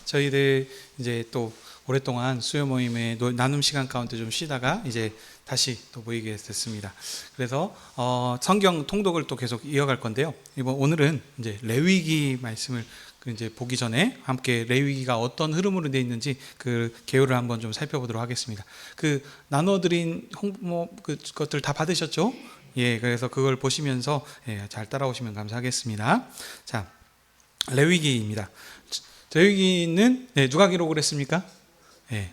저희들 이제 또 오랫동안 수요 모임의 나눔 시간 가운데 좀 쉬다가 이제 다시 또 모이게 됐습니다. 그래서 성경 통독을 또 계속 이어갈 건데요. 오늘은 이제 레위기 말씀을 이제 보기 전에 함께 레위기가 어떤 흐름으로 되어 있는지 그 개요를 한번 좀 살펴보도록 하겠습니다. 그 나눠드린 그것들 다 받으셨죠? 예, 그래서 그걸 보시면서 잘 따라오시면 감사하겠습니다. 자, 레위기입니다. 레위기는 누가 기록을 했습니까?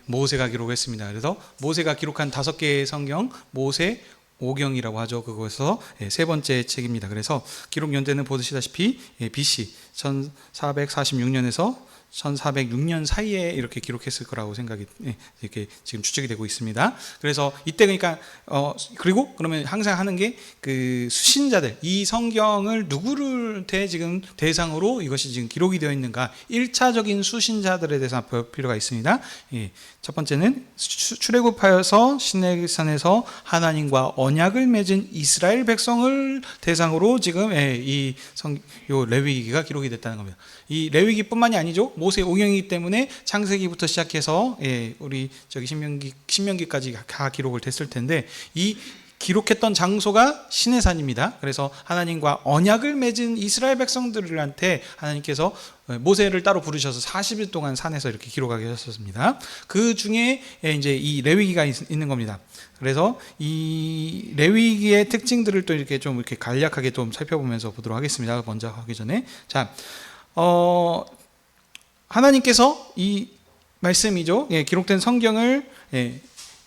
모세가 기록했습니다. 그래서 모세가 기록한 5개의 성경, 모세 오경이라고 하죠. 그것에서 세 번째 책입니다. 그래서 기록 연대는 보시다시피 BC 1446년에서 1406년 사이에 이렇게 기록했을 거라고 생각이 이렇게 지금 추측이 되고 있습니다. 그래서 이때 그러니까 그리고 그러면 항상 하는 게 그 수신자들, 이 성경을 누구를 지금 대상으로 이것이 지금 기록이 되어 있는가, 1차적인 수신자들에 대해서 볼 필요가 있습니다. 첫 번째는 출애굽하여서 시내산에서 하나님과 언약을 맺은 이스라엘 백성을 대상으로 지금 요 레위기가 기록이 됐다는 겁니다. 이 레위기뿐만이 아니죠. 모세 오경이기 때문에 창세기부터 시작해서 우리 신명기까지 다 기록을 됐을 텐데, 이 기록했던 장소가 시내산입니다. 그래서 하나님과 언약을 맺은 이스라엘 백성들한테 하나님께서 모세를 따로 부르셔서 40일 동안 산에서 이렇게 기록하게 하셨습니다. 그 중에 이제 이 레위기가 있는 겁니다. 그래서 이 레위기의 특징들을 또 이렇게 좀 이렇게 간략하게 좀 살펴보면서 보도록 하겠습니다. 먼저 하기 전에, 자, 하나님께서 이 말씀이죠. 기록된 성경을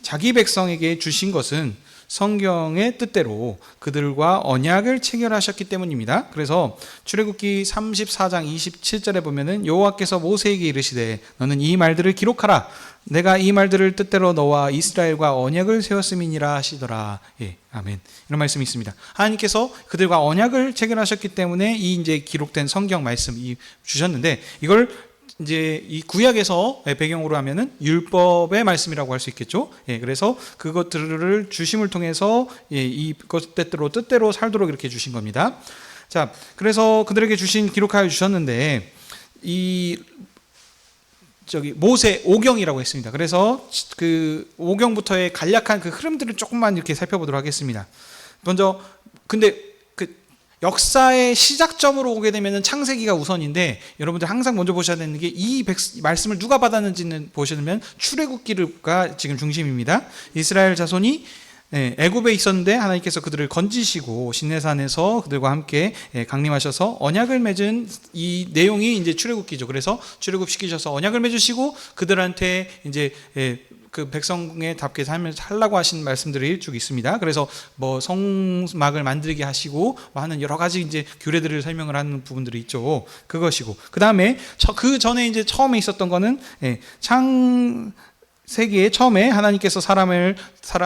자기 백성에게 주신 것은 성경의 뜻대로 그들과 언약을 체결하셨기 때문입니다. 그래서 출애굽기 34장 27절에 보면은 여호와께서 모세에게 이르시되 너는 이 말들을 기록하라. 내가 이 말들을 뜻대로 너와 이스라엘과 언약을 세웠음이니라 하시더라. 아멘. 이런 말씀이 있습니다. 하나님께서 그들과 언약을 체결하셨기 때문에 이 이제 기록된 성경 말씀 주셨는데, 이걸 이제 이 구약에서 배경으로 하면은 율법의 말씀이라고 할 수 있겠죠. 그래서 그것들을 주심을 통해서 이것 뜻대로 살도록 이렇게 주신 겁니다. 자, 그래서 그들에게 기록하여 주셨는데, 모세 오경이라고 했습니다. 그래서 그 오경부터의 간략한 그 흐름들을 조금만 이렇게 살펴보도록 하겠습니다. 먼저, 근데 역사의 시작점으로 오게 되면 창세기가 우선인데, 여러분들 항상 먼저 보셔야 되는 게 이 말씀을 누가 받았는지는 보시면 출애굽기가 지금 중심입니다. 이스라엘 자손이 애굽에 있었는데 하나님께서 그들을 건지시고 시내산에서 그들과 함께 강림하셔서 언약을 맺은 이 내용이 이제 출애굽기죠. 그래서 출애굽시키셔서 언약을 맺으시고 그들한테 이제 그 백성의 답게 삶을 살라고 하신 말씀들이 쭉 있습니다. 그래서 뭐 성막을 만들게 하시고 하는 여러 가지 이제 규례들을 설명을 하는 부분들이 있죠. 그것이고, 그 다음에 그 전에 이제 처음에 있었던 거는 세계의 처음에 하나님께서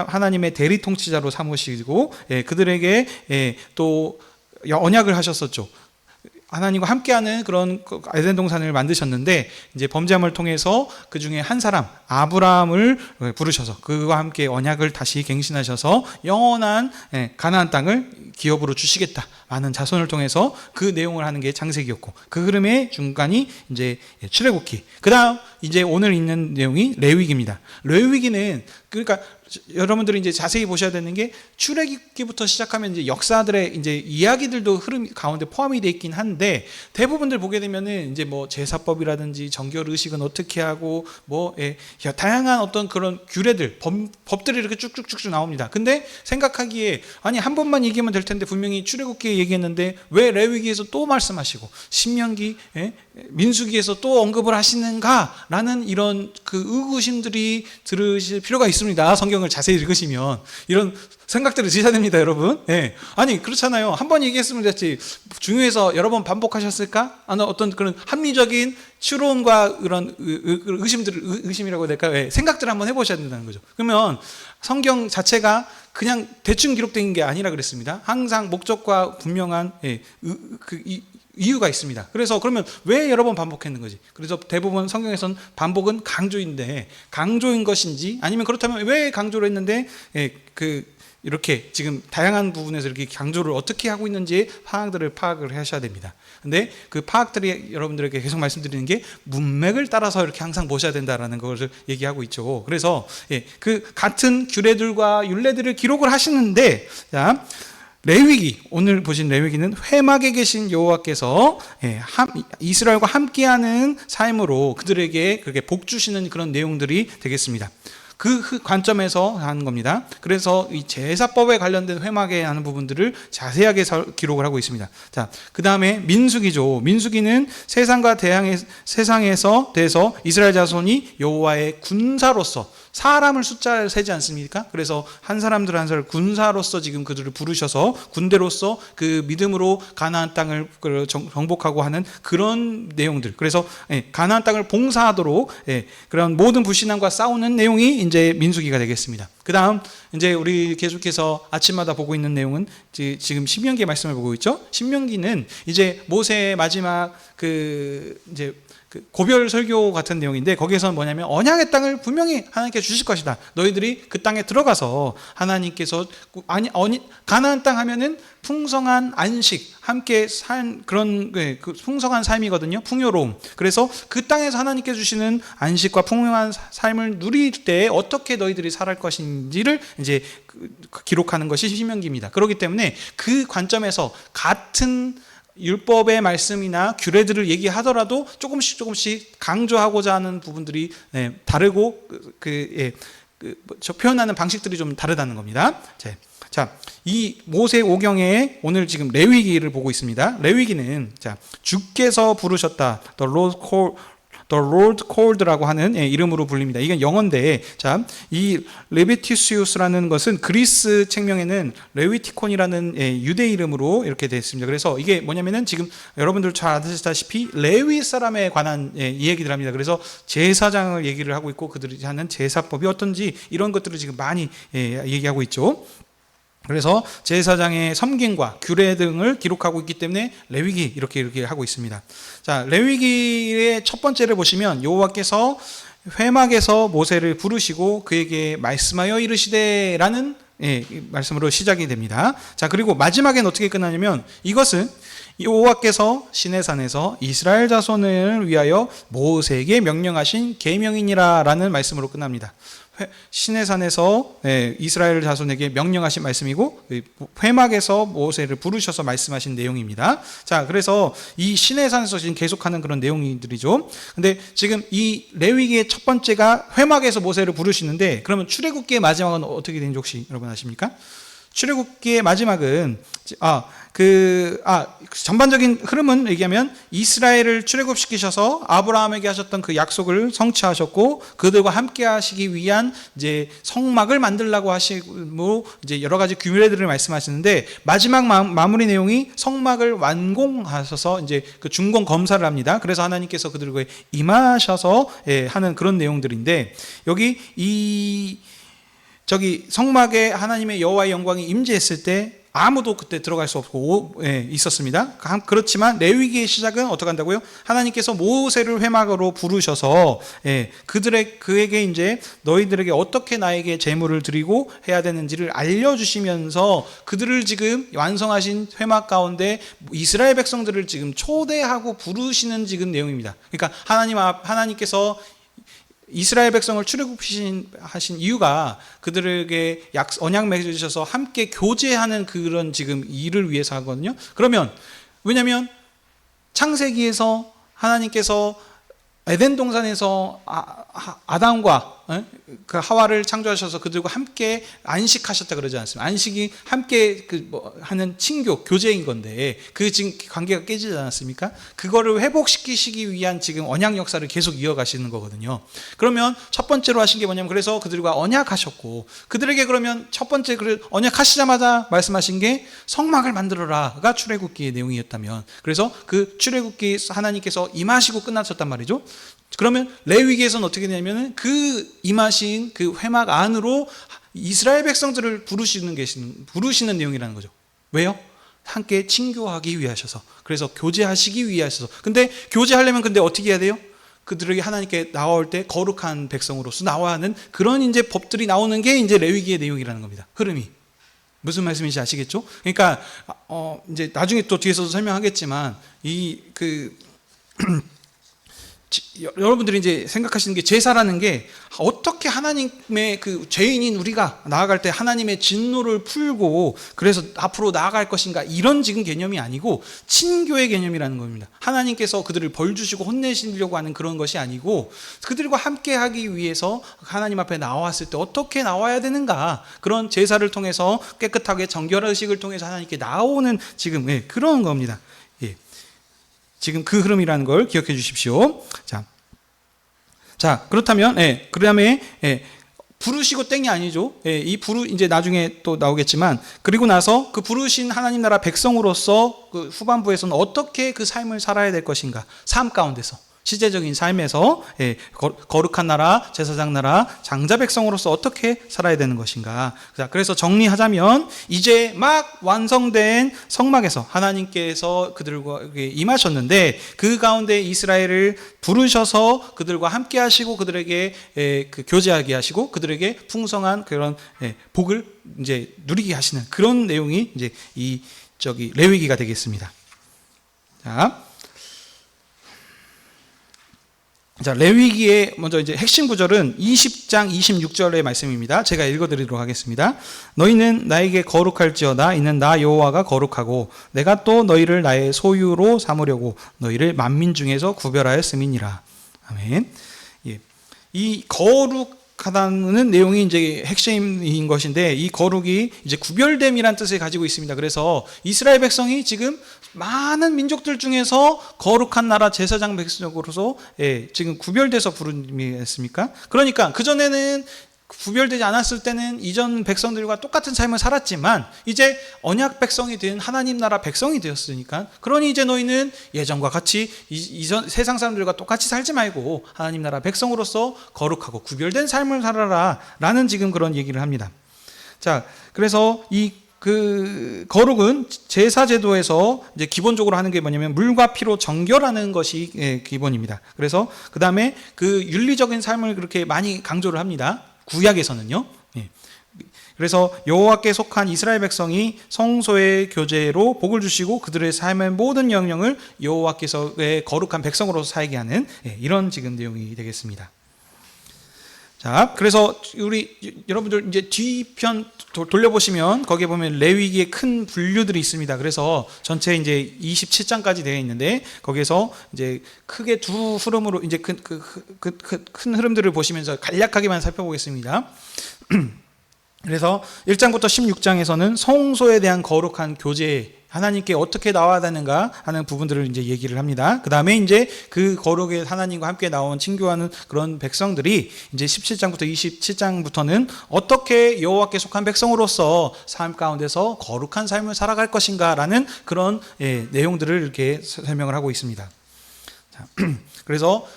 하나님의 대리 통치자로 삼으시고 그들에게 또 언약을 하셨었죠. 하나님과 함께하는 그런 에덴 동산을 만드셨는데, 이제 범죄함을 통해서 그 중에 한 사람 아브라함을 부르셔서 그와 함께 언약을 다시 갱신하셔서 영원한 가나안 땅을 기업으로 주시겠다, 많은 자손을 통해서 그 내용을 하는 게 창세기였고, 그 흐름의 중간이 이제 출애굽기. 그다음 이제 오늘 있는 내용이 레위기입니다. 레위기는 그러니까 여러분들이 이제 자세히 보셔야 되는 게, 출애굽기부터 시작하면 이제 역사들의 이제 이야기들도 흐름 가운데 포함이 되어 있긴 한데, 대부분들 보게 되면은 이제 뭐 제사법이라든지 정결 의식은 어떻게 하고 다양한 어떤 그런 규례들, 법들이 이렇게 쭉쭉쭉 나옵니다. 근데 생각하기에 아니 한 번만 얘기하면 될 텐데 분명히 출애굽기에 얘기했는데 왜 레위기에서 또 말씀하시고 신명기, 민수기에서 또 언급을 하시는가라는 이런 그 의구심들이 들으실 필요가 있습니다. 성경을 자세히 읽으시면 이런 생각들을 드셔야 됩니다, 여러분. 아니 그렇잖아요. 한 번 얘기했으면 됐지 중요해서 여러 번 반복하셨을까? 어떤 그런 합리적인 추론과 그런 의심이라고 해야 될까요? 생각들을 한번 해보셔야 된다는 거죠. 그러면 성경 자체가 그냥 대충 기록된 게 아니라 그랬습니다. 항상 목적과 분명한 이유가 있습니다. 그래서 그러면 왜 여러 번 반복했는 거지? 그래서 대부분 성경에서는 반복은 강조인데, 강조인 것인지 아니면 그렇다면 왜 강조를 했는데 이렇게 지금 다양한 부분에서 이렇게 강조를 어떻게 하고 있는지 파악을 하셔야 됩니다. 근데 그 파악들이 여러분들에게 계속 말씀드리는 게 문맥을 따라서 이렇게 항상 보셔야 된다라는 것을 얘기하고 있죠. 그래서 그 같은 규례들과 율례들을 기록을 하시는데, 자, 레위기, 오늘 보신 레위기는 회막에 계신 여호와께서 이스라엘과 함께하는 삶으로 그들에게 그렇게 복 주시는 그런 내용들이 되겠습니다. 그 관점에서 하는 겁니다. 그래서 이 제사법에 관련된 회막에 하는 부분들을 자세하게 기록을 하고 있습니다. 자, 그 다음에 민수기죠. 민수기는 세상에서 대해서 이스라엘 자손이 여호와의 군사로서 사람을 숫자를 세지 않습니까? 그래서 한 사람들 한 사람 군사로서 지금 그들을 부르셔서 군대로서 그 믿음으로 가나안 땅을 정복하고 하는 그런 내용들. 그래서 가나안 땅을 봉사하도록 그런 모든 불신앙과 싸우는 내용이 이제 민수기가 되겠습니다. 그 다음 이제 우리 계속해서 아침마다 보고 있는 내용은 지금 신명기의 말씀을 보고 있죠. 신명기는 이제 모세의 마지막 이제 고별 설교 같은 내용인데, 거기에서는 뭐냐면 언약의 땅을 분명히 하나님께 주실 것이다. 너희들이 그 땅에 들어가서 하나님께서 가나안 땅 하면은 풍성한 안식, 함께 산 그런 그 풍성한 삶이거든요. 풍요로움. 그래서 그 땅에서 하나님께 주시는 안식과 풍요한 삶을 누릴 때 어떻게 너희들이 살할 것인지를 이제 기록하는 것이 신명기입니다. 그렇기 때문에 그 관점에서 같은 율법의 말씀이나 규례들을 얘기하더라도 조금씩 강조하고자 하는 부분들이 다르고 표현하는 방식들이 좀 다르다는 겁니다. 자, 이 모세 오경에 오늘 지금 레위기를 보고 있습니다. 레위기는 주께서 부르셨다. The Lord called라고 하는 이름으로 불립니다. 이건 영어인데, 자, 이 레비티시우스라는 것은 그리스 책명에는 레위티콘이라는 유대 이름으로 이렇게 되어 있습니다. 그래서 이게 뭐냐면은 지금 여러분들 잘 아시다시피 레위 사람에 관한 이 얘기들 합니다. 그래서 제사장을 얘기를 하고 있고 그들이 하는 제사법이 어떤지 이런 것들을 지금 많이 얘기하고 있죠. 그래서 제사장의 섬김과 규례 등을 기록하고 있기 때문에 레위기 이렇게 하고 있습니다. 자, 레위기의 첫 번째를 보시면 여호와께서 회막에서 모세를 부르시고 그에게 말씀하여 이르시되라는 말씀으로 시작이 됩니다. 자, 그리고 마지막엔 어떻게 끝나냐면, 이것은 여호와께서 시내산에서 이스라엘 자손을 위하여 모세에게 명령하신 계명이니라라는 말씀으로 끝납니다. 시내산에서 이스라엘 자손에게 명령하신 말씀이고, 회막에서 모세를 부르셔서 말씀하신 내용입니다. 자, 그래서 이 시내산에서 지금 계속하는 그런 내용들이죠. 근데 지금 이 레위기의 첫 번째가 회막에서 모세를 부르시는데, 그러면 출애굽기의 마지막은 어떻게 되는지 혹시 여러분 아십니까? 출애굽기의 마지막은 전반적인 흐름은 얘기하면 이스라엘을 출애굽시키셔서 아브라함에게 하셨던 그 약속을 성취하셨고 그들과 함께 하시기 위한 이제 성막을 만들라고 하시고 이제 여러 가지 규례들을 말씀하시는데, 마지막 마무리 내용이 성막을 완공하셔서 이제 그 중공 검사를 합니다. 그래서 하나님께서 그들과 임하셔서 하는 그런 내용들인데, 여기 성막에 하나님의 여호와의 영광이 임재했을 때 아무도 그때 들어갈 수 없고 있었습니다. 그렇지만 레위기의 시작은 어떻게 한다고요? 하나님께서 모세를 회막으로 부르셔서 그에게 이제 너희들에게 어떻게 나에게 제물을 드리고 해야 되는지를 알려주시면서 그들을 지금 완성하신 회막 가운데 이스라엘 백성들을 지금 초대하고 부르시는 지금 내용입니다. 그러니까 하나님께서 이스라엘 백성을 출애굽하신 이유가 그들에게 언약 맺으셔서 함께 교제하는 그런 지금 일을 위해서 하거든요. 그러면 왜냐하면 창세기에서 하나님께서 에덴 동산에서 아담과 그 하와를 창조하셔서 그들과 함께 안식하셨다 그러지 않습니까? 안식이 함께 하는 친교, 교제인 건데 그 지금 관계가 깨지지 않았습니까? 그거를 회복시키시기 위한 지금 언약 역사를 계속 이어가시는 거거든요. 그러면 첫 번째로 하신 게 뭐냐면, 그래서 그들과 언약하셨고 그들에게 그러면 첫 번째 언약하시자마자 말씀하신 게 성막을 만들어라가 출애굽기의 내용이었다면, 그래서 그 출애굽기 하나님께서 임하시고 끝나셨단 말이죠. 그러면 레위기에서는 어떻게 되냐면 그 임하신 그 회막 안으로 이스라엘 백성들을 부르시는 내용이라는 거죠. 왜요? 함께 친교하기 위하셔서, 그래서 교제하시기 위하셔서. 근데 교제하려면 어떻게 해야 돼요? 그들에게 하나님께 나올 때 거룩한 백성으로서 나와야 하는 그런 이제 법들이 나오는 게 이제 레위기의 내용이라는 겁니다. 흐름이. 무슨 말씀인지 아시겠죠? 그러니까 이제 나중에 또 뒤에서도 설명하겠지만 여러분들이 이제 생각하시는 게 제사라는 게 어떻게 하나님의 그 죄인인 우리가 나아갈 때 하나님의 진노를 풀고 그래서 앞으로 나아갈 것인가, 이런 지금 개념이 아니고 친교의 개념이라는 겁니다. 하나님께서 그들을 벌 주시고 혼내시려고 하는 그런 것이 아니고 그들과 함께 하기 위해서 하나님 앞에 나왔을 때 어떻게 나와야 되는가, 그런 제사를 통해서 깨끗하게 정결의식을 통해서 하나님께 나오는 지금 그런 겁니다. 지금 그 흐름이라는 걸 기억해 주십시오. 자, 그렇다면, 그 다음에, 부르시고 땡이 아니죠. 이제 나중에 또 나오겠지만, 그리고 나서 그 부르신 하나님 나라 백성으로서 그 후반부에서는 어떻게 그 삶을 살아야 될 것인가, 삶 가운데서. 시제적인 삶에서 거룩한 나라, 제사장 나라, 장자 백성으로서 어떻게 살아야 되는 것인가. 자, 그래서 정리하자면 이제 막 완성된 성막에서 하나님께서 그들과 임하셨는데 그 가운데 이스라엘을 부르셔서 그들과 함께 하시고 그들에게 그 교제하게 하시고 그들에게 풍성한 그런 복을 이제 누리게 하시는 그런 내용이 이제 레위기가 되겠습니다. 자, 레위기의 먼저 이제 핵심 구절은 20장 26절의 말씀입니다. 제가 읽어드리도록 하겠습니다. 너희는 나에게 거룩할지어다. 이는 나 여호와가 거룩하고 내가 또 너희를 나의 소유로 삼으려고 너희를 만민 중에서 구별하였음이니라. 아멘. 이 거룩하다는 내용이 이제 핵심인 것인데, 이 거룩이 이제 구별됨이란 뜻을 가지고 있습니다. 그래서 이스라엘 백성이 지금 많은 민족들 중에서 거룩한 나라 제사장 백성으로서 지금 구별돼서 부름이었습니까? 그러니까 그전에는 구별되지 않았을 때는 이전 백성들과 똑같은 삶을 살았지만 이제 언약 백성이 된 하나님 나라 백성이 되었으니까, 그러니 이제 너희는 예전과 같이 이전 세상 사람들과 똑같이 살지 말고 하나님 나라 백성으로서 거룩하고 구별된 삶을 살아라 라는 지금 그런 얘기를 합니다. 자, 그래서 그 거룩은 제사 제도에서 이제 기본적으로 하는 게 뭐냐면 물과 피로 정결하는 것이 기본입니다. 그래서 그 다음에 그 윤리적인 삶을 그렇게 많이 강조를 합니다. 구약에서는요. 그래서 여호와께 속한 이스라엘 백성이 성소의 교제로 복을 주시고 그들의 삶의 모든 영역을 여호와께서의 거룩한 백성으로서 살게 하는 이런 지금 내용이 되겠습니다. 자, 그래서 여러분들 이제 뒤편 돌려보시면 거기에 보면 레위기의 큰 분류들이 있습니다. 그래서 전체 이제 27장까지 되어 있는데 거기에서 이제 크게 두 흐름으로 이제 큰 흐름들을 보시면서 간략하게만 살펴보겠습니다. 그래서 1장부터 16장에서는 성소에 대한 거룩한 교제, 하나님께 어떻게 나와야 되는가 하는 부분들을 이제 얘기를 합니다. 그 다음에 이제 그 거룩의 하나님과 함께 나온 친교하는 그런 백성들이 이제 17장부터 27장부터는 어떻게 여호와께 속한 백성으로서 삶 가운데서 거룩한 삶을 살아갈 것인가라는 그런 내용들을 이렇게 설명을 하고 있습니다. 자, 그래서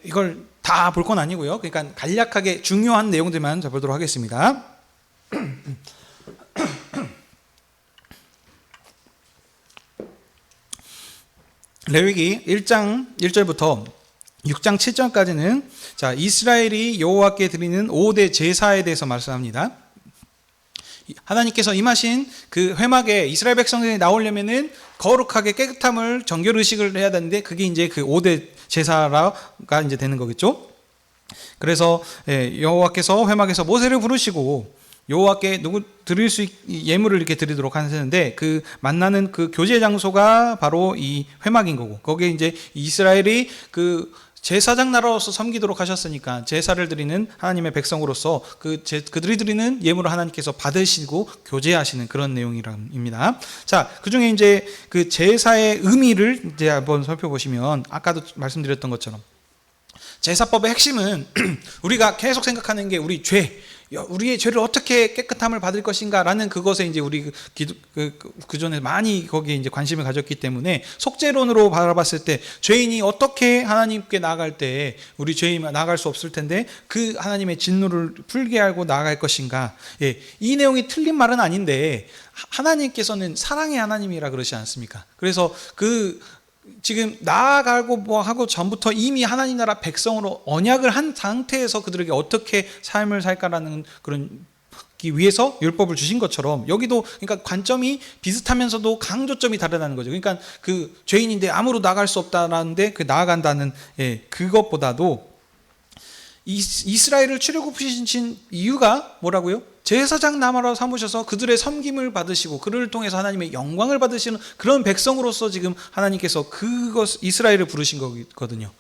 이걸 다 볼 건 아니고요. 그러니까 간략하게 중요한 내용들만 잡아보도록 하겠습니다. 레위기 1장 1절부터 6장 7절까지는 자, 이스라엘이 여호와께 드리는 5대 제사에 대해서 말씀합니다. 하나님께서 임하신 그 회막에 이스라엘 백성들이 나오려면은 거룩하게 깨끗함을 정결의식을 해야 되는데 그게 이제 그 5대 제사가 이제 되는 거겠죠. 그래서 여호와께서 회막에서 모세를 부르시고 여호와께 드릴 수 예물을 이렇게 드리도록 하시는데 그 만나는 그 교제 장소가 바로 이 회막인 거고, 거기에 이제 이스라엘이 그 제사장 나라로서 섬기도록 하셨으니까 제사를 드리는 하나님의 백성으로서 그들이 드리는 예물을 하나님께서 받으시고 교제하시는 그런 내용입니다. 자, 그 중에 이제 그 제사의 의미를 이제 한번 살펴보시면 아까도 말씀드렸던 것처럼 제사법의 핵심은 우리가 계속 생각하는 게 우리의 죄를 어떻게 깨끗함을 받을 것인가라는 그것에 이제 우리 그전에 많이 거기에 이제 관심을 가졌기 때문에 속죄론으로 바라봤을 때 죄인이 어떻게 하나님께 나아갈 때 우리 죄인이 나아갈 수 없을 텐데 그 하나님의 진노를 풀게 하고 나아갈 것인가. 이 내용이 틀린 말은 아닌데 하나님께서는 사랑의 하나님이라 그러지 않습니까? 그래서 지금 나아가고 뭐 하고 전부터 이미 하나님 나라 백성으로 언약을 한 상태에서 그들에게 어떻게 삶을 살까라는 그런 위해서 율법을 주신 것처럼 여기도 그러니까 관점이 비슷하면서도 강조점이 다르다는 거죠. 그러니까 그 죄인인데 아무로 나갈 수 없다라는데 그 나아간다는 그것보다도 이스라엘을 출애굽시킨 이유가 뭐라고요? 제사장 나라로 삼으셔서 그들의 섬김을 받으시고 그를 통해서 하나님의 영광을 받으시는 그런 백성으로서 지금 하나님께서 이스라엘을 부르신 거거든요.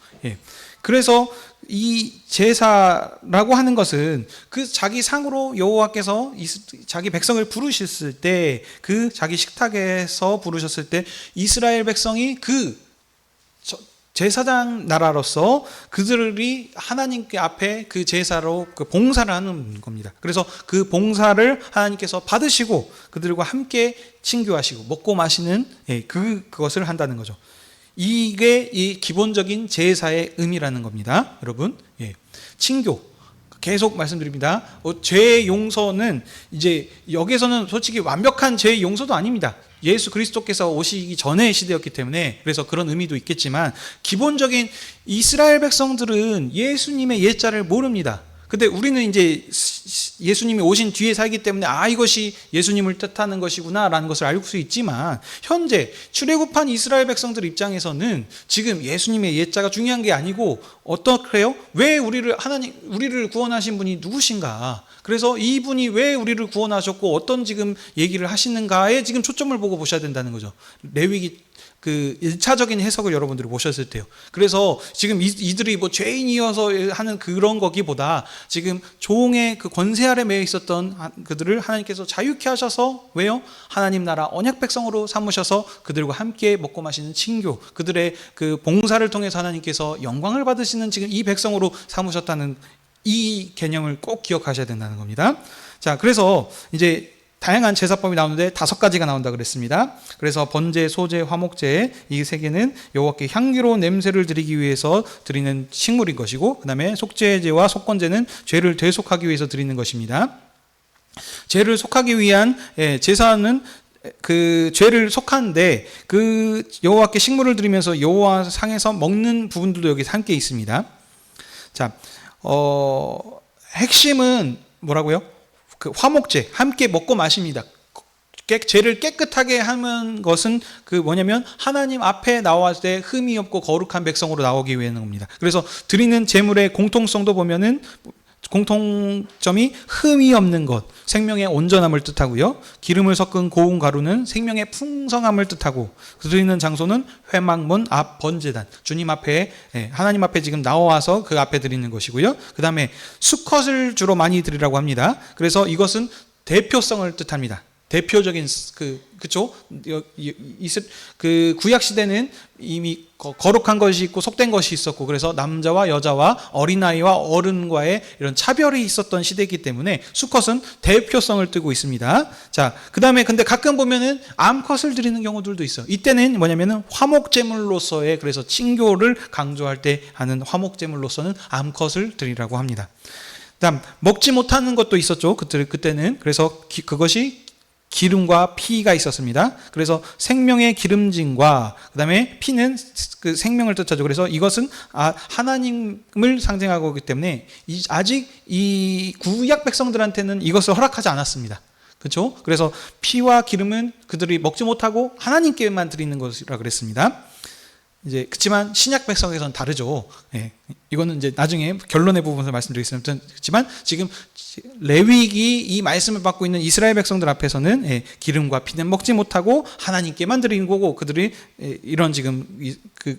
그래서 이 제사라고 하는 것은 그 자기 상으로 여호와께서 자기 백성을 부르셨을 때 그 자기 식탁에서 부르셨을 때 이스라엘 백성이 그 제사장 나라로서 그들이 하나님께 앞에 그 제사로 그 봉사를 하는 겁니다. 그래서 그 봉사를 하나님께서 받으시고 그들과 함께 친교하시고 먹고 마시는 그것을 한다는 거죠. 이게 이 기본적인 제사의 의미라는 겁니다. 여러분, 친교 계속 말씀드립니다. 죄 용서는 이제 여기서는 솔직히 완벽한 죄 용서도 아닙니다. 예수 그리스도께서 오시기 전의 시대였기 때문에 그래서 그런 의미도 있겠지만 기본적인 이스라엘 백성들은 예수님의 옛자를 모릅니다. 근데 우리는 이제 예수님이 오신 뒤에 살기 때문에 이것이 예수님을 뜻하는 것이구나 라는 것을 알 수 있지만 현재 출애굽한 이스라엘 백성들 입장에서는 지금 예수님의 옛자가 중요한 게 아니고 어떻게요? 왜 우리를 구원하신 분이 누구신가? 그래서 이분이 왜 우리를 구원하셨고 어떤 지금 얘기를 하시는가에 지금 초점을 보고 보셔야 된다는 거죠. 레위기 그 1차적인 해석을 여러분들이 보셨을 때요. 그래서 지금 이들이 뭐 죄인이어서 하는 그런 거기보다 지금 종의 그 권세 아래 매여 있었던 그들을 하나님께서 자유케 하셔서 왜요? 하나님 나라 언약 백성으로 삼으셔서 그들과 함께 먹고 마시는 친교, 그들의 그 봉사를 통해서 하나님께서 영광을 받으시는 지금 이 백성으로 삼으셨다는 이 개념을 꼭 기억하셔야 된다는 겁니다. 자, 그래서 이제 다양한 제사법이 나오는데 5가지가 나온다 그랬습니다. 그래서 번제, 소제, 화목제 이 3개는 여호와께 향기로운 냄새를 드리기 위해서 드리는 식물인 것이고, 그 다음에 속죄제와 속건제는 죄를 대속하기 위해서 드리는 것입니다. 죄를 속하기 위한 제사는 그 죄를 속하는데 그 여호와께 식물을 드리면서 여호와 상에서 먹는 부분들도 여기 함께 있습니다. 자, 핵심은 뭐라고요? 그 화목제, 함께 먹고 마십니다. 죄를 깨끗하게 하는 것은 그 뭐냐면 하나님 앞에 나왔을 때 흠이 없고 거룩한 백성으로 나오기 위한 겁니다. 그래서 드리는 제물의 공통성도 보면은 공통점이 흠이 없는 것, 생명의 온전함을 뜻하고요. 기름을 섞은 고운 가루는 생명의 풍성함을 뜻하고, 드리는 장소는 회막문 앞 번제단, 주님 앞에 하나님 앞에 지금 나와서 그 앞에 드리는 것이고요. 그 다음에 수컷을 주로 많이 드리라고 합니다. 그래서 이것은 대표성을 뜻합니다. 대표적인 그쵸? 그 구약 시대는 이미 거룩한 것이 있고 속된 것이 있었고, 그래서 남자와 여자와 어린아이와 어른과의 이런 차별이 있었던 시대이기 때문에 수컷은 대표성을 띠고 있습니다. 자, 그 다음에 근데 가끔 보면은 암컷을 드리는 경우들도 있어요. 이때는 뭐냐면은 화목제물로서의, 그래서 친교를 강조할 때 하는 화목제물로서는 암컷을 드리라고 합니다. 그다음 먹지 못하는 것도 있었죠. 그때는. 그래서 그것이 기름과 피가 있었습니다. 그래서 생명의 기름진과 그 다음에 피는 그 생명을 뜻하죠. 그래서 이것은 하나님을 상징하고 있기 때문에 아직 이 구약 백성들한테는 이것을 허락하지 않았습니다. 그렇죠? 그래서 피와 기름은 그들이 먹지 못하고 하나님께만 드리는 것이라 그랬습니다. 이제 그렇지만 신약 백성에서는 다르죠. 이거는 이제 나중에 결론의 부분에서 말씀드리겠습니다. 그렇지만 지금 레위기 이 말씀을 받고 있는 이스라엘 백성들 앞에서는 기름과 피는 먹지 못하고 하나님께만 드리는 거고, 그들이 이런 지금 그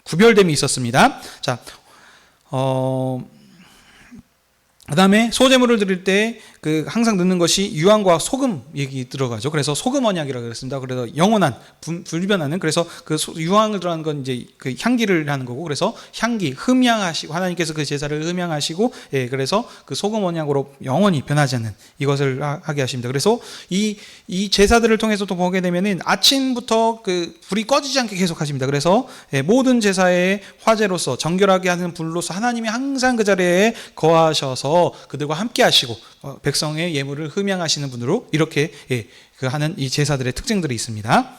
구별됨이 있었습니다. 자, 그 다음에 소제물을 드릴 때 그 항상 넣는 것이 유황과 소금 얘기 들어가죠. 그래서 소금 언약이라고 그랬습니다. 그래서 영원한 불변하는, 그래서 그 유황을 들어가는 건 이제 그 향기를 하는 거고, 그래서 향기 흠양하시고 하나님께서 그 제사를 흠양하시고, 그래서 그 소금 언약으로 영원히 변하지 않는 이것을 하게 하십니다. 그래서 이 제사들을 통해서도 보게 되면은 아침부터 그 불이 꺼지지 않게 계속 하십니다. 그래서 모든 제사의 화제로서 정결하게 하는 불로서 하나님이 항상 그 자리에 거하셔서 그들과 함께 하시고 백성의 예물을 흠양하시는 분으로 이렇게 그 하는 이 제사들의 특징들이 있습니다.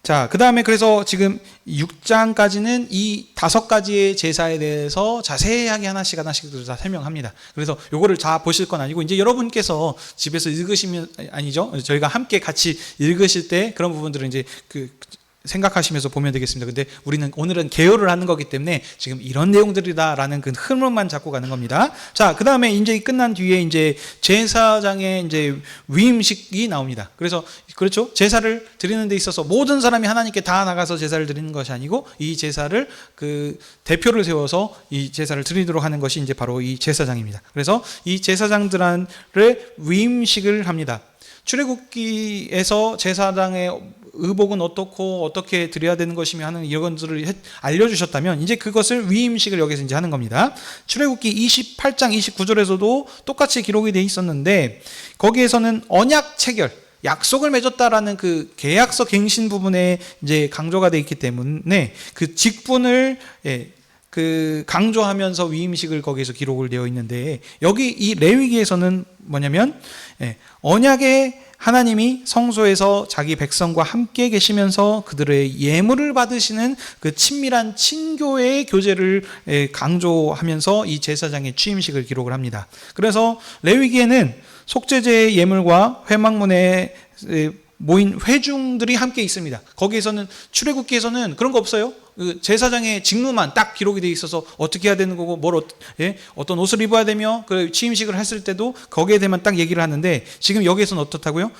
자, 그 다음에 그래서 지금 6장까지는 이 5가지의 제사에 대해서 자세하게 하나씩 다 설명합니다. 그래서 요거를 다 보실 건 아니고, 이제 여러분께서 집에서 읽으시면, 아니죠, 저희가 함께 같이 읽으실 때 그런 부분들은 이제 생각하시면서 보면 되겠습니다. 근데 우리는 오늘은 개요를 하는 거기 때문에 지금 이런 내용들이다라는 그 흐름만 잡고 가는 겁니다. 자, 그 다음에 이제 끝난 뒤에 이제 제사장의 이제 위임식이 나옵니다. 그래서 그렇죠. 제사를 드리는 데 있어서 모든 사람이 하나님께 다 나가서 제사를 드리는 것이 아니고, 이 제사를 그 대표를 세워서 이 제사를 드리도록 하는 것이 이제 바로 이 제사장입니다. 그래서 이 제사장들의 위임식을 합니다. 출애굽기에서 제사장의 의복은 어떻고 어떻게 드려야 되는 것이며 하는 이런 것들을 알려주셨다면, 이제 그것을 위임식을 여기서 이제 하는 겁니다. 출애굽기 28장 29절에서도 똑같이 기록이 돼 있었는데, 거기에서는 언약 체결, 약속을 맺었다라는 그 계약서 갱신 부분에 이제 강조가 돼 있기 때문에 그 직분을 그 강조하면서 위임식을 거기에서 기록을 되어 있는데, 여기 이 레위기에서는 뭐냐면 언약의 하나님이 성소에서 자기 백성과 함께 계시면서 그들의 예물을 받으시는 그 친밀한 친교의 교제를 강조하면서 이 제사장의 취임식을 기록을 합니다. 그래서 레위기에는 속죄제의 예물과 회막문에 모인 회중들이 함께 있습니다. 거기에서는, 출애굽기에서는 그런 거 없어요. 그 제사장의 직무만 딱 기록이 돼 있어서 어떻게 해야 되는 거고, 어떤 옷을 입어야 되며, 그 취임식을 했을 때도 거기에 대해만 딱 얘기를 하는데, 지금 여기에서는 어떻다고요?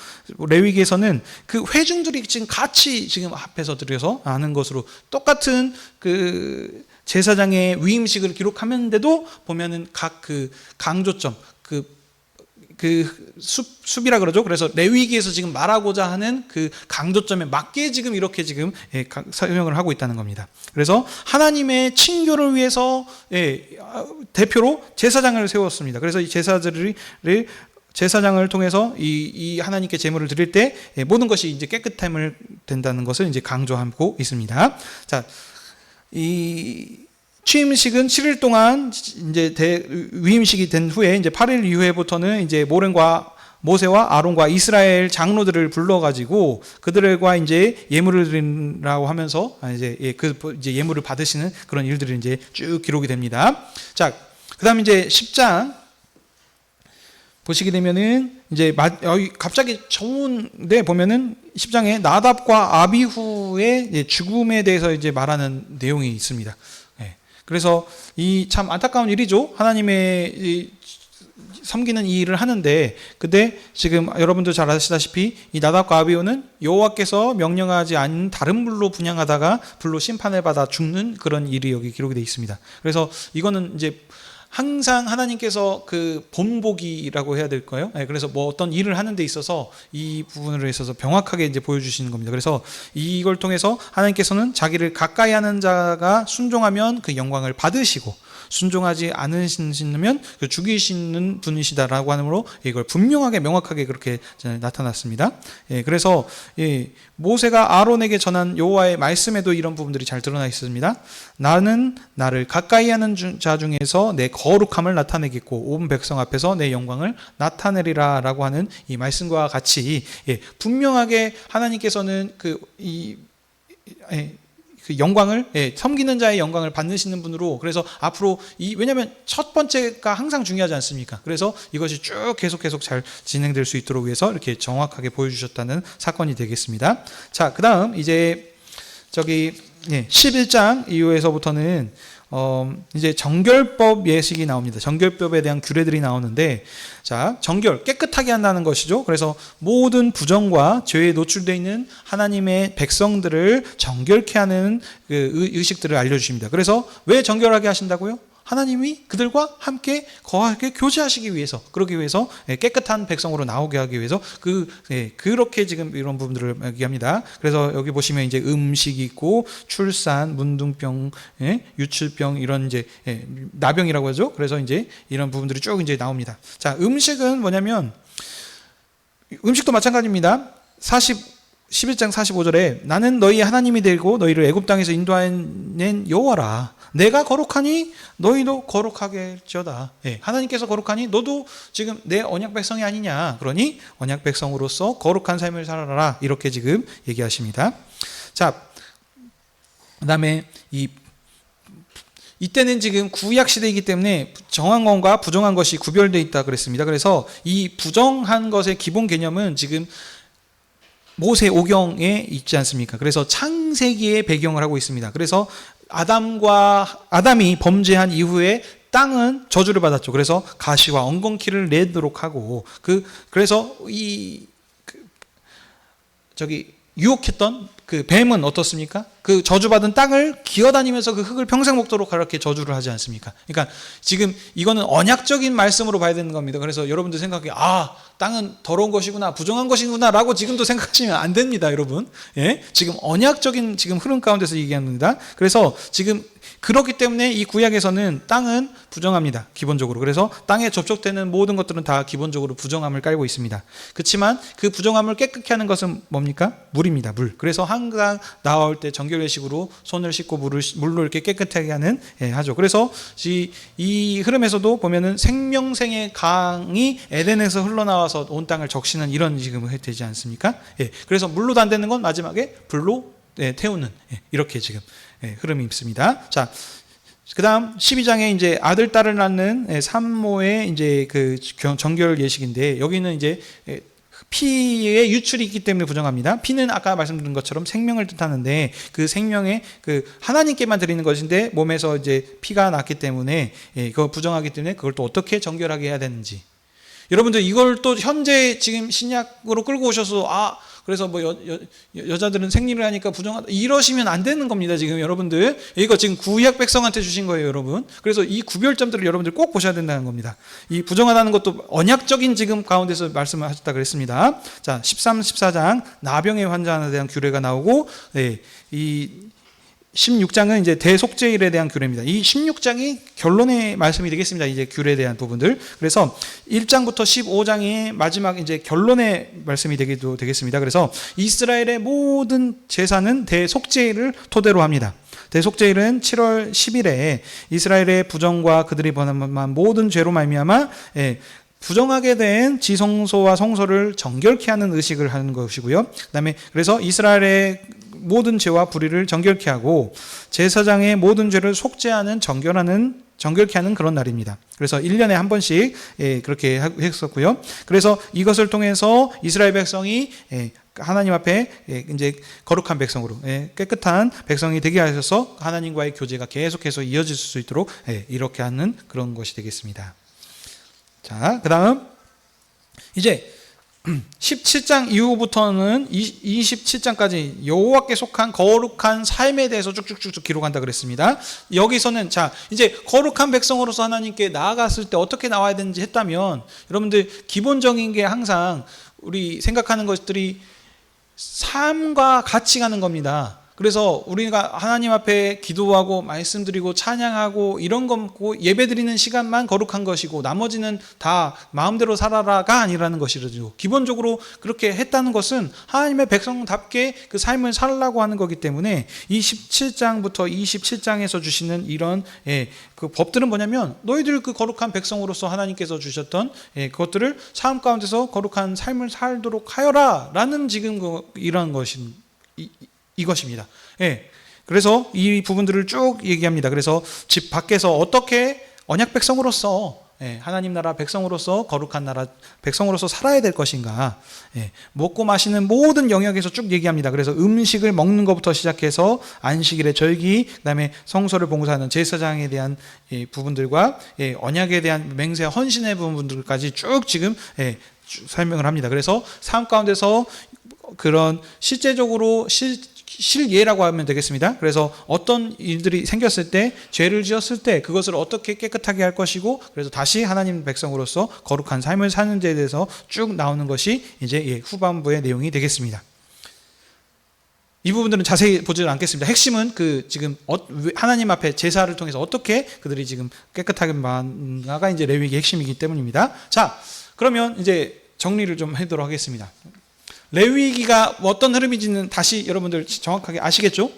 레위기에서는 그 회중들이 지금 같이 지금 앞에서 드려서 하는 것으로 똑같은 그 제사장의 위임식을 기록하면서도 보면은 각 그 강조점, 숲이라 그러죠. 그래서 레위기에서 지금 말하고자 하는 그 강조점에 맞게 지금 이렇게 지금 설명을 하고 있다는 겁니다. 그래서 하나님의 친교를 위해서 대표로 제사장을 세웠습니다. 그래서 이 제사장을 통해서 이 하나님께 제물을 드릴 때 모든 것이 이제 깨끗함을 된다는 것을 이제 강조하고 있습니다. 자, 이 취임식은 7일 동안 이제 위임식이 된 후에 이제 8일 이후에부터는 이제 모세와 아론과 이스라엘 장로들을 불러가지고 그들과 이제 예물을 드리라고 하면서 이제 이제 예물을 받으시는 그런 일들이 이제 쭉 기록이 됩니다. 자, 그다음 이제 10장 보시게 되면은 이제 갑자기 좋은데 보면은 10장에 나답과 아비후의 죽음에 대해서 이제 말하는 내용이 있습니다. 그래서 이 참 안타까운 일이죠. 하나님의 섬기는 이 일을 하는데, 근데 지금 여러분도 잘 아시다시피 이 나답과 아비후는 여호와께서 명령하지 않은 다른 불로 분향하다가 불로 심판을 받아 죽는 그런 일이 여기 기록이 되어 있습니다. 그래서 이거는 이제 항상 하나님께서 그 본보기라고 해야 될까요? 그래서 뭐 어떤 일을 하는 데 있어서 이 부분으로 있어서 명확하게 이제 보여주시는 겁니다. 그래서 이걸 통해서 하나님께서는 자기를 가까이 하는 자가 순종하면 그 영광을 받으시고, 순종하지 않으시면 죽이시는 분이시다라고 하므로 이걸 분명하게 명확하게 그렇게 나타났습니다. 그래서 모세가 아론에게 전한 여호와의 말씀에도 이런 부분들이 잘 드러나 있습니다. 나는 나를 가까이 하는 자 중에서 내 거룩함을 나타내겠고 온 백성 앞에서 내 영광을 나타내리라 라고 하는 이 말씀과 같이 분명하게 하나님께서는 그 영광을, 섬기는 자의 영광을 받으시는 분으로, 그래서 앞으로 왜냐하면 첫 번째가 항상 중요하지 않습니까? 그래서 이것이 쭉 계속 잘 진행될 수 있도록 위해서 이렇게 정확하게 보여주셨다는 사건이 되겠습니다. 자, 그 다음 이제 11장 이후에서부터는 이제 정결법 예식이 나옵니다. 정결법에 대한 규례들이 나오는데, 자, 정결, 깨끗하게 한다는 것이죠. 그래서 모든 부정과 죄에 노출되어 있는 하나님의 백성들을 정결케 하는 그 의식들을 알려주십니다. 그래서 왜 정결하게 하신다고요? 하나님이 그들과 함께 거하게 교제하시기 위해서, 그러기 위해서 깨끗한 백성으로 나오게 하기 위해서 그렇게 지금 이런 부분들을 얘기합니다. 그래서 여기 보시면 이제 음식이 있고 출산, 문둥병, 유출병 이런 이제 나병이라고 하죠. 그래서 이제 이런 부분들이 쭉 이제 나옵니다. 자, 음식은 뭐냐면 음식도 마찬가지입니다. 11장 45절에 나는 너희 하나님이 되고 너희를 애굽 땅에서 인도하는 여호와라. 내가 거룩하니 너희도 거룩하게 할지어다. 하나님께서 거룩하니 너도 지금 내 언약 백성이 아니냐. 그러니 언약 백성으로서 거룩한 삶을 살아라. 이렇게 지금 얘기하십니다. 자, 그다음에 이때는 지금 구약 시대이기 때문에 정한 것과 부정한 것이 구별되어 있다 그랬습니다. 그래서 이 부정한 것의 기본 개념은 지금 모세 오경에 있지 않습니까? 그래서 창세기의 배경을 하고 있습니다. 그래서 아담이 범죄한 이후에 땅은 저주를 받았죠. 그래서 가시와 엉겅퀴를 내도록 하고 그래서 유혹했던 그 뱀은 어떻습니까? 그 저주받은 땅을 기어다니면서 그 흙을 평생 먹도록 그렇게 저주를 하지 않습니까? 그러니까 지금 이거는 언약적인 말씀으로 봐야 되는 겁니다. 그래서 여러분들 생각해, 땅은 더러운 것이구나, 부정한 것이구나 라고 지금도 생각하시면 안 됩니다, 여러분. 예? 지금 언약적인 지금 흐름 가운데서 얘기합니다. 그래서 지금 그렇기 때문에 이 구약에서는 땅은 부정합니다, 기본적으로. 그래서 땅에 접촉되는 모든 것들은 다 기본적으로 부정함을 깔고 있습니다. 그렇지만 그 부정함을 깨끗게 하는 것은 뭡니까? 물입니다, 물. 그래서 항상 나올 때 정결례식으로 손을 씻고 물로 이렇게 깨끗하게 하는, 하죠. 그래서 이 흐름에서도 보면은 생명생의 강이 에덴에서 흘러나와서 온 땅을 적시는 이런 지금 되지 않습니까? 그래서 물로도 안 되는 건 마지막에 불로 태우는, 이렇게 지금 흐름이 있습니다. 자, 그 다음 12장에 이제 아들, 딸을 낳는 산모의 이제 그 정결 예식인데, 여기는 이제 피의 유출이 있기 때문에 부정합니다. 피는 아까 말씀드린 것처럼 생명을 뜻하는데, 그 생명의 그 하나님께만 드리는 것인데, 몸에서 이제 피가 났기 때문에 그거 부정하기 때문에 그걸 또 어떻게 정결하게 해야 되는지. 여러분들 이걸 또 현재 지금 신약으로 끌고 오셔서 그래서 뭐 여자들은 생리를 하니까 부정하다 이러시면 안 되는 겁니다. 지금 여러분들 이거 지금 구약 백성한테 주신 거예요, 여러분. 그래서 이 구별점들을 여러분들 꼭 보셔야 된다는 겁니다. 이 부정하다는 것도 언약적인 지금 가운데서 말씀을 하셨다 그랬습니다. 자, 13, 14장 나병의 환자에 대한 규례가 나오고, 이 16장은 이제 대속죄일에 대한 규례입니다. 이 16장이 결론의 말씀이 되겠습니다. 이제 규례에 대한 부분들. 그래서 1장부터 15장이 마지막 이제 결론의 말씀이 되겠습니다. 그래서 이스라엘의 모든 제사는 대속죄일을 토대로 합니다. 대속죄일은 7월 10일에 이스라엘의 부정과 그들이 범한 모든 죄로 말미암아 부정하게 된 지성소와 성소를 정결케 하는 의식을 하는 것이고요. 그다음에 그래서 이스라엘의 모든 죄와 불의를 정결케 하고 제사장의 모든 죄를 속죄하는 정결케 하는 그런 날입니다. 그래서 1년에 한 번씩 그렇게 했었고요. 그래서 이것을 통해서 이스라엘 백성이 하나님 앞에 이제 거룩한 백성으로 깨끗한 백성이 되게 하셔서 하나님과의 교제가 계속해서 이어질 수 있도록 이렇게 하는 그런 것이 되겠습니다. 자, 그 다음 이제 17장 이후부터는 27장까지 여호와께 속한 거룩한 삶에 대해서 쭉쭉쭉 기록한다 그랬습니다. 여기서는 자, 이제 거룩한 백성으로서 하나님께 나아갔을 때 어떻게 나와야 되는지 했다면, 여러분들 기본적인 게 항상 우리 생각하는 것들이 삶과 같이 가는 겁니다. 그래서 우리가 하나님 앞에 기도하고 말씀드리고 찬양하고 이런 거 예배드리는 시간만 거룩한 것이고 나머지는 다 마음대로 살아라가 아니라는 것이죠. 기본적으로 그렇게 했다는 것은 하나님의 백성답게 그 삶을 살라고 하는 거기 때문에 이 17장부터 27장에서 주시는 이런 그 법들은 뭐냐면, 너희들 그 거룩한 백성으로서 하나님께서 주셨던 그것들을 삶 가운데서 거룩한 삶을 살도록 하여라 라는 지금 이런 이것입니다. 그래서 이 부분들을 쭉 얘기합니다. 그래서 집 밖에서 어떻게 언약 백성으로서 하나님 나라 백성으로서 거룩한 나라 백성으로서 살아야 될 것인가, 먹고 마시는 모든 영역에서 쭉 얘기합니다. 그래서 음식을 먹는 것부터 시작해서 안식일의 절기, 그다음에 성소를 봉사하는 제사장에 대한 부분들과 언약에 대한 맹세 헌신의 부분들까지 쭉 지금 설명을 합니다. 그래서 삶 가운데서 그런 실제적으로 실예라고 하면 되겠습니다. 그래서 어떤 일들이 생겼을 때, 죄를 지었을 때 그것을 어떻게 깨끗하게 할 것이고, 그래서 다시 하나님 백성으로서 거룩한 삶을 사는 데에 대해서 쭉 나오는 것이 이제 후반부의 내용이 되겠습니다. 이 부분들은 자세히 보지 않겠습니다. 핵심은 지금 하나님 앞에 제사를 통해서 어떻게 그들이 지금 깨끗하게 만나가 이제 레위기의 핵심이기 때문입니다. 자, 그러면 이제 정리를 좀 하도록 하겠습니다. 레위기가 어떤 흐름인지는 다시 여러분들 정확하게 아시겠죠?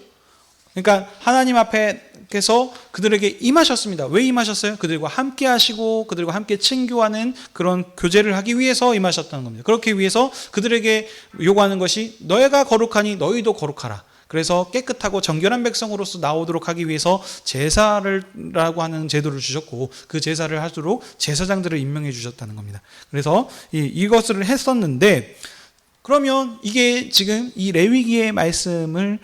그러니까 하나님 앞에서 그들에게 임하셨습니다. 왜 임하셨어요? 그들과 함께 하시고 그들과 함께 친교하는 그런 교제를 하기 위해서 임하셨다는 겁니다. 그렇기 위해서 그들에게 요구하는 것이, 너희가 거룩하니 너희도 거룩하라. 그래서 깨끗하고 정결한 백성으로서 나오도록 하기 위해서 제사라고 하는 제도를 주셨고, 그 제사를 하도록 제사장들을 임명해 주셨다는 겁니다. 그래서 이것을 했었는데, 그러면 이게 지금 이 레위기의 말씀을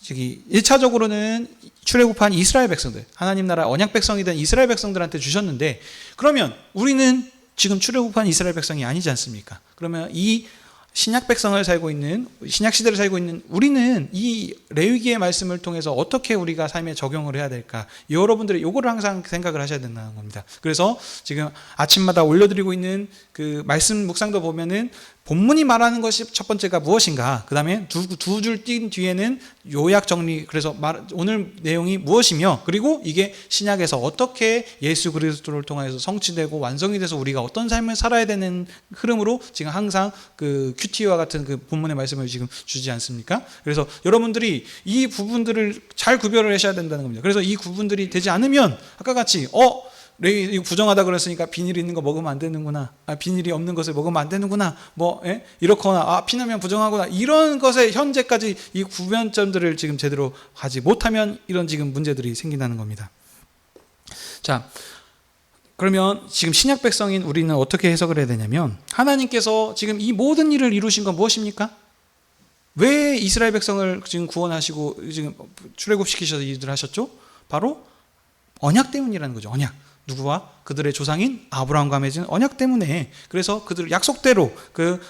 1차적으로는 출애굽한 이스라엘 백성들, 하나님 나라 언약 백성이 된 이스라엘 백성들한테 주셨는데, 그러면 우리는 지금 출애굽한 이스라엘 백성이 아니지 않습니까? 그러면 이 신약 백성을 살고 있는, 신약 시대를 살고 있는 우리는 이 레위기의 말씀을 통해서 어떻게 우리가 삶에 적용을 해야 될까? 여러분들이 요거를 항상 생각을 하셔야 된다는 겁니다. 그래서 지금 아침마다 올려드리고 있는 그 말씀 묵상도 보면은 본문이 말하는 것이 첫 번째가 무엇인가, 그 다음에 두 줄 띈 뒤에는 요약 정리, 그래서 오늘 내용이 무엇이며, 그리고 이게 신약에서 어떻게 예수 그리스도를 통해서 성취되고 완성이 돼서 우리가 어떤 삶을 살아야 되는 흐름으로 지금 항상 그 큐티와 같은 그 본문의 말씀을 지금 주지 않습니까? 그래서 여러분들이 이 부분들을 잘 구별을 하셔야 된다는 겁니다. 그래서 이 구분들이 되지 않으면 아까 같이 이거 부정하다 그랬으니까 비닐이 있는 거 먹으면 안 되는구나, 비닐이 없는 것을 먹으면 안 되는구나, 이렇거나 피나면 부정하구나, 이런 것에 현재까지 이 구별점들을 지금 제대로 하지 못하면 이런 지금 문제들이 생긴다는 겁니다. 자, 그러면 지금 신약 백성인 우리는 어떻게 해석을 해야 되냐면, 하나님께서 지금 이 모든 일을 이루신 건 무엇입니까? 왜 이스라엘 백성을 지금 구원하시고 지금 출애굽시키셔서 이 일을 하셨죠? 바로 언약 때문이라는 거죠. 언약. 누구와? 그들의 조상인 아브라함과 맺은 언약 때문에. 그래서 그들 약속대로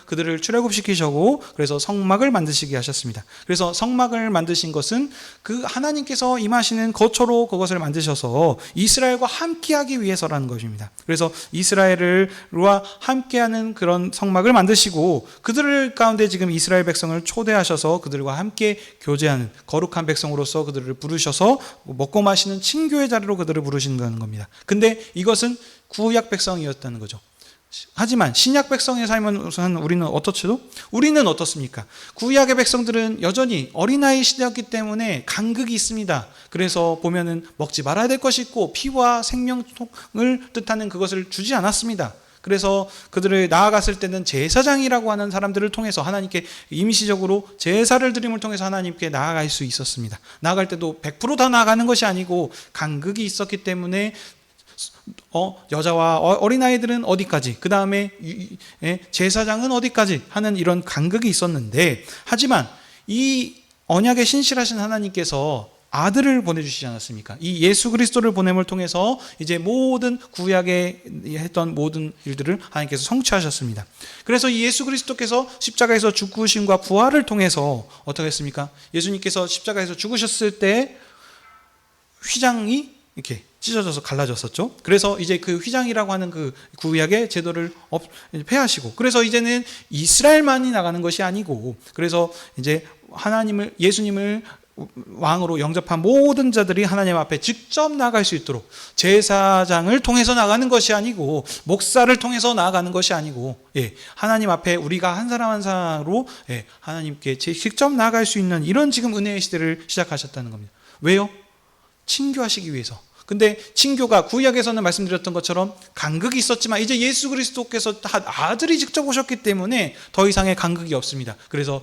그들을 출애굽시키시고, 그래서 성막을 만드시게 하셨습니다. 그래서 성막을 만드신 것은 그 하나님께서 임하시는 거처로 그것을 만드셔서 이스라엘과 함께하기 위해서라는 것입니다. 그래서 이스라엘과 함께하는 그런 성막을 만드시고, 그들 가운데 지금 이스라엘 백성을 초대하셔서 그들과 함께 교제하는 거룩한 백성으로서 그들을 부르셔서 먹고 마시는 친교의 자리로 그들을 부르신다는 겁니다. 근데 이것은 구약 백성이었다는 거죠. 하지만 신약 백성의 삶은 우리는 어떻죠? 우리는 어떻습니까? 구약의 백성들은 여전히 어린아이 시대였기 때문에 간극이 있습니다. 그래서 보면은 먹지 말아야 될 것이 있고 피와 생명을 뜻하는 그것을 주지 않았습니다. 그래서 그들을 나아갔을 때는 제사장이라고 하는 사람들을 통해서 하나님께 임시적으로 제사를 드림을 통해서 하나님께 나아갈 수 있었습니다. 나아갈 때도 100% 다 나아가는 것이 아니고 간극이 있었기 때문에 여자와 어린아이들은 어디까지, 그 다음에 제사장은 어디까지 하는 이런 간극이 있었는데, 하지만 이 언약에 신실하신 하나님께서 아들을 보내주시지 않았습니까? 이 예수 그리스도를 보냄을 통해서 이제 모든 구약에 했던 모든 일들을 하나님께서 성취하셨습니다. 그래서 이 예수 그리스도께서 십자가에서 죽으심과 부활을 통해서 어떻게 했습니까? 예수님께서 십자가에서 죽으셨을 때 휘장이 이렇게 찢어져서 갈라졌었죠. 그래서 이제 그 휘장이라고 하는 그 구약의 제도를 폐하시고, 그래서 이제는 이스라엘만이 나가는 것이 아니고, 그래서 이제 예수님을 왕으로 영접한 모든 자들이 하나님 앞에 직접 나아갈 수 있도록, 제사장을 통해서 나가는 것이 아니고, 목사를 통해서 나아가는 것이 아니고, 하나님 앞에 우리가 한 사람 한 사람으로 하나님께 직접 나아갈 수 있는 이런 지금 은혜의 시대를 시작하셨다는 겁니다. 왜요? 친교하시기 위해서. 근데 친교가 구약에서는 말씀드렸던 것처럼 간극이 있었지만, 이제 예수 그리스도께서 아들이 직접 오셨기 때문에 더 이상의 간극이 없습니다. 그래서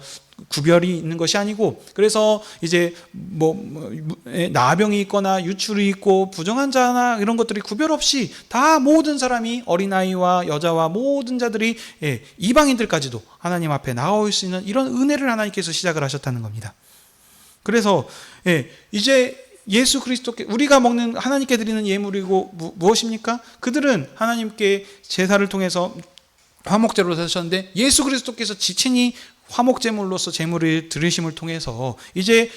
구별이 있는 것이 아니고, 그래서 이제 나병이 있거나 유출이 있고 부정한 자나 이런 것들이 구별 없이 다 모든 사람이, 어린아이와 여자와 모든 자들이, 이방인들까지도 하나님 앞에 나올 수 있는 이런 은혜를 하나님께서 시작을 하셨다는 겁니다. 그래서 이제 예수 그리스도께 우리가 먹는, 하나님께 드리는 예물이고 무엇입니까? 그들은 하나님께 제사를 통해서 화목제로 드셨는데, 예수 그리스도께서 지친히 화목제물로서 제물을 드리심을 통해서 이제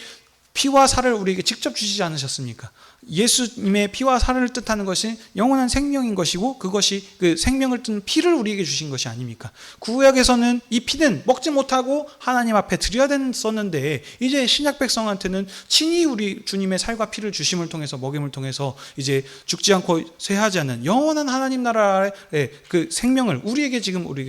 피와 살을 우리에게 직접 주시지 않으셨습니까? 예수님의 피와 살을 뜻하는 것이 영원한 생명인 것이고, 그것이 그 생명을 뜻는 피를 우리에게 주신 것이 아닙니까? 구약에서는 이 피는 먹지 못하고 하나님 앞에 드려야 됐었는데, 이제 신약 백성한테는 친히 우리 주님의 살과 피를 주심을 통해서, 먹임을 통해서 이제 죽지 않고 쇠하지 않는 영원한 하나님 나라의 그 생명을 우리에게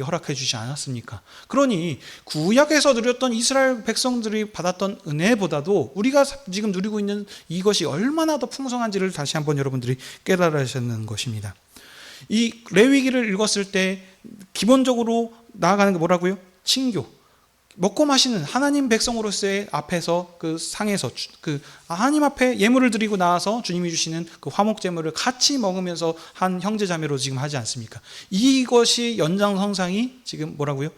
허락해 주시지 않았습니까? 그러니 구약에서 누렸던 이스라엘 백성들이 받았던 은혜보다도 우리가 지금 누리고 있는 이것이 얼마나 더 풍성한지를 다시 한번 여러분들이 깨달으셨는 것입니다. 이 레위기를 읽었을 때 기본적으로 나아가는 게 뭐라고요? 친교. 먹고 마시는 하나님 백성으로서의 앞에서 그 상에서 그 하나님 앞에 예물을 드리고 나와서 주님이 주시는 그 화목 제물을 같이 먹으면서 한 형제 자매로 지금 하지 않습니까? 이것이 연장선상이 지금 뭐라고요?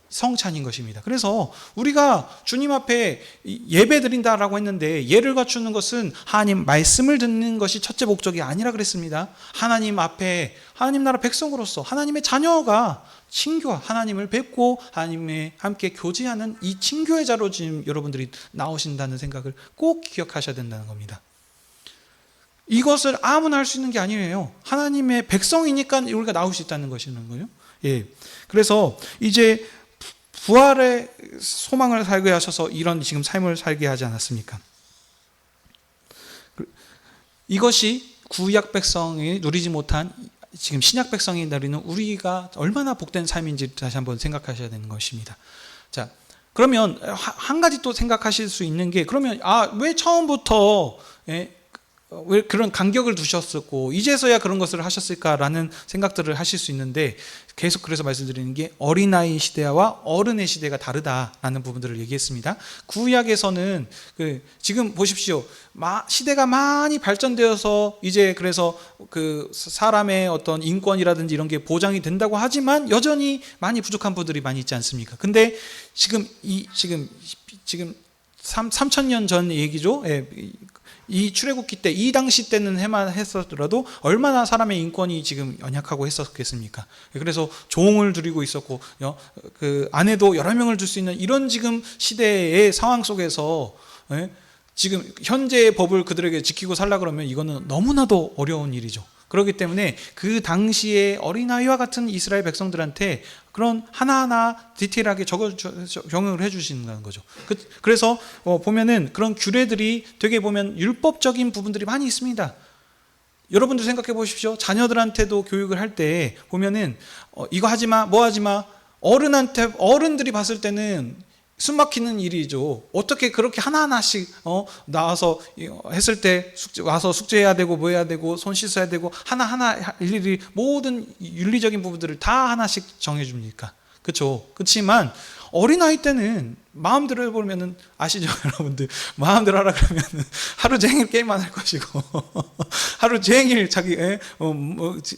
성찬인 것입니다. 그래서 우리가 주님 앞에 예배 드린다라고 했는데 예를 갖추는 것은 하나님 말씀을 듣는 것이 첫째 목적이 아니라 그랬습니다. 하나님 앞에 하나님 나라 백성으로서 하나님의 자녀가 친교와 하나님을 뵙고 하나님의 함께 교제하는 이 친교의 자로 지금 여러분들이 나오신다는 생각을 꼭 기억하셔야 된다는 겁니다. 이것을 아무나 할 수 있는 게 아니에요. 하나님의 백성이니까 우리가 나올 수 있다는 것이는 거예요. 예. 그래서 이제 부활의 소망을 살게 하셔서 이런 지금 삶을 살게 하지 않았습니까? 이것이 구약 백성이 누리지 못한 지금 신약 백성이 누리는 우리가 얼마나 복된 삶인지 다시 한번 생각하셔야 되는 것입니다. 자, 그러면 한 가지 또 생각하실 수 있는 게, 그러면 왜 처음부터 왜 그런 간격을 두셨었고 이제서야 그런 것을 하셨을까라는 생각들을 하실 수 있는데, 계속 그래서 말씀드리는 게 어린아이 시대와 어른의 시대가 다르다라는 부분들을 얘기했습니다. 구약에서는 지금 보십시오. 시대가 많이 발전되어서 이제 그래서 그 사람의 어떤 인권이라든지 이런 게 보장이 된다고 하지만 여전히 많이 부족한 부분들이 많이 있지 않습니까? 근데 지금 3,000년 전 얘기죠. 이 출애굽기 때 이 당시 때는 했었더라도 얼마나 사람의 인권이 지금 연약하고 했었겠습니까? 그래서 종을 들이고 있었고 그 아내도 여러 명을 둘 수 있는 이런 지금 시대의 상황 속에서 지금 현재의 법을 그들에게 지키고 살라 그러면 이거는 너무나도 어려운 일이죠. 그렇기 때문에 그 당시에 어린아이와 같은 이스라엘 백성들한테 그런 하나하나 디테일하게 적용을 해주시는 거죠. 그래서 보면은 그런 규례들이 되게 보면 율법적인 부분들이 많이 있습니다. 여러분들 생각해 보십시오. 자녀들한테도 교육을 할 때 보면은 이거 하지 마, 뭐 하지 마. 어른들이 봤을 때는 숨막히는 일이죠. 어떻게 그렇게 하나하나씩 나와서 했을 때 와서 숙제해야 되고 뭐 해야 되고 손 씻어야 되고 하나하나 일일이 모든 윤리적인 부분들을 다 하나씩 정해줍니까? 그렇죠. 그렇지만 어린아이 때는 마음대로 해보면은 아시죠, 여러분들? 마음대로 하라 그러면은 하루 종일 게임만 할 것이고 하루 종일 자기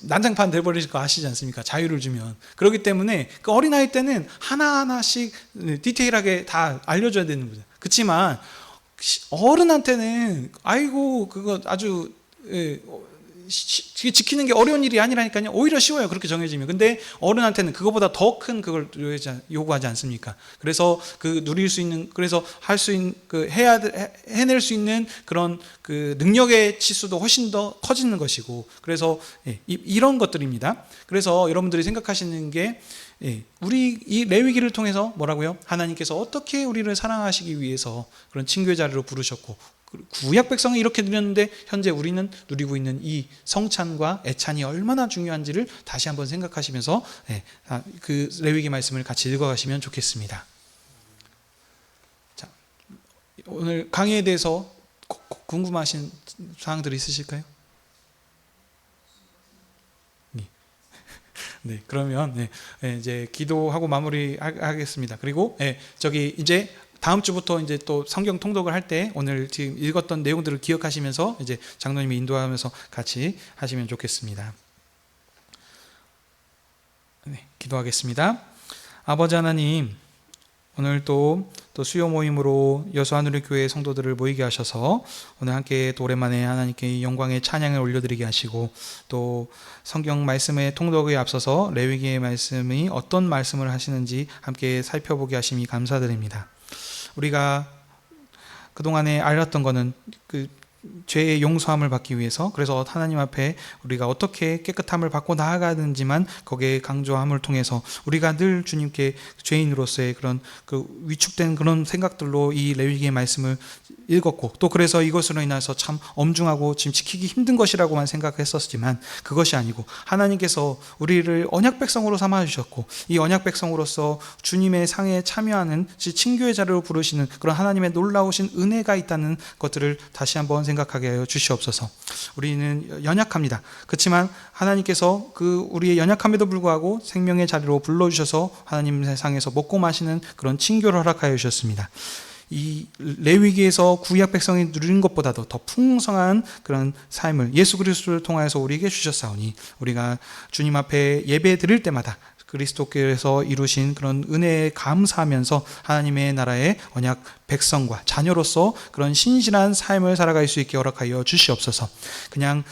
난장판 돼버리실 거 아시지 않습니까? 자유를 주면. 그렇기 때문에 그 어린아이 때는 하나하나씩 디테일하게 다 알려줘야 되는 거죠. 그렇지만 어른한테는 아이고 그거 아주 지키는 게 어려운 일이 아니라니까요. 오히려 쉬워요, 그렇게 정해지면. 근데 어른한테는 그거보다 더 큰 그걸 요구하지 않습니까? 그래서 그 누릴 수 있는, 그래서 할 수 있는, 해낼 수 있는 그런 그 능력의 치수도 훨씬 더 커지는 것이고, 그래서 이런 것들입니다. 그래서 여러분들이 생각하시는 게 우리 이 레위기를 통해서 뭐라고요? 하나님께서 어떻게 우리를 사랑하시기 위해서 그런 친교의 자리로 부르셨고, 구약 백성이 이렇게 누렸는데 현재 우리는 누리고 있는 이 성찬과 애찬이 얼마나 중요한지를 다시 한번 생각하시면서 그 레위기 말씀을 같이 읽어가시면 좋겠습니다. 자, 오늘 강의에 대해서 궁금하신 사항들이 있으실까요? 네, 그러면 이제 기도하고 마무리하겠습니다. 그리고 이제 다음 주부터 이제 또 성경 통독을 할 때 오늘 지금 읽었던 내용들을 기억하시면서 이제 장로님이 인도하면서 같이 하시면 좋겠습니다. 네, 기도하겠습니다. 아버지 하나님, 오늘 또 수요 모임으로 여수하늘교회 성도들을 모이게 하셔서 오늘 함께 또 오랜만에 하나님께 영광의 찬양을 올려드리게 하시고, 또 성경 말씀의 통독에 앞서서 레위기의 말씀이 어떤 말씀을 하시는지 함께 살펴보게 하심이 감사드립니다. 우리가 그동안에 알았던 것은 그 죄의 용서함을 받기 위해서, 그래서 하나님 앞에 우리가 어떻게 깨끗함을 받고 나아가는지만 거기에 강조함을 통해서 우리가 늘 주님께 죄인으로서의 그런 그 위축된 그런 생각들로 이 레위기의 말씀을 읽었고, 또 그래서 이것으로 인해서 참 엄중하고 지금 지키기 힘든 것이라고만 생각했었지만 그것이 아니고 하나님께서 우리를 언약 백성으로 삼아 주셨고, 이 언약 백성으로서 주님의 상에 참여하는 친교의 자리로 부르시는 그런 하나님의 놀라우신 은혜가 있다는 것들을 다시 한번 생각하게 하여 주시옵소서. 우리는 연약합니다. 그렇지만 하나님께서 그 우리의 연약함에도 불구하고 생명의 자리로 불러주셔서 하나님 세상에서 먹고 마시는 그런 친교를 허락하여 주셨습니다. 이 레위기에서 구약 백성이 누리는 것보다도 더 풍성한 그런 삶을 예수 그리스도를 통하여서 우리에게 주셨사오니 우리가 주님 앞에 예배 드릴 때마다 그리스도께서 이루신 그런 은혜에 감사하면서 하나님의 나라의 언약 백성과 자녀로서 그런 신실한 삶을 살아갈 수 있게 허락하여 주시옵소서. 그냥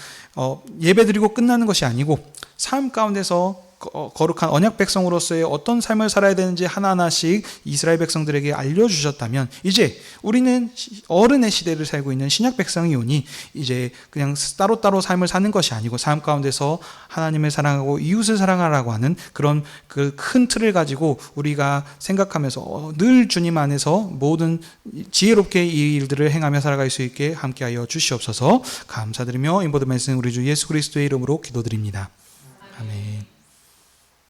예배 드리고 끝나는 것이 아니고 삶 가운데서 거룩한 언약 백성으로서의 어떤 삶을 살아야 되는지 하나하나씩 이스라엘 백성들에게 알려주셨다면 이제 우리는 어른의 시대를 살고 있는 신약 백성이 오니 이제 그냥 따로따로 삶을 사는 것이 아니고 삶 가운데서 하나님을 사랑하고 이웃을 사랑하라고 하는 그런 그 큰 틀을 가지고 우리가 생각하면서 늘 주님 안에서 모든 지혜롭게 이 일들을 행하며 살아갈 수 있게 함께하여 주시옵소서. 감사드리며 이 모든 말씀 우리 주 예수 그리스도의 이름으로 기도드립니다.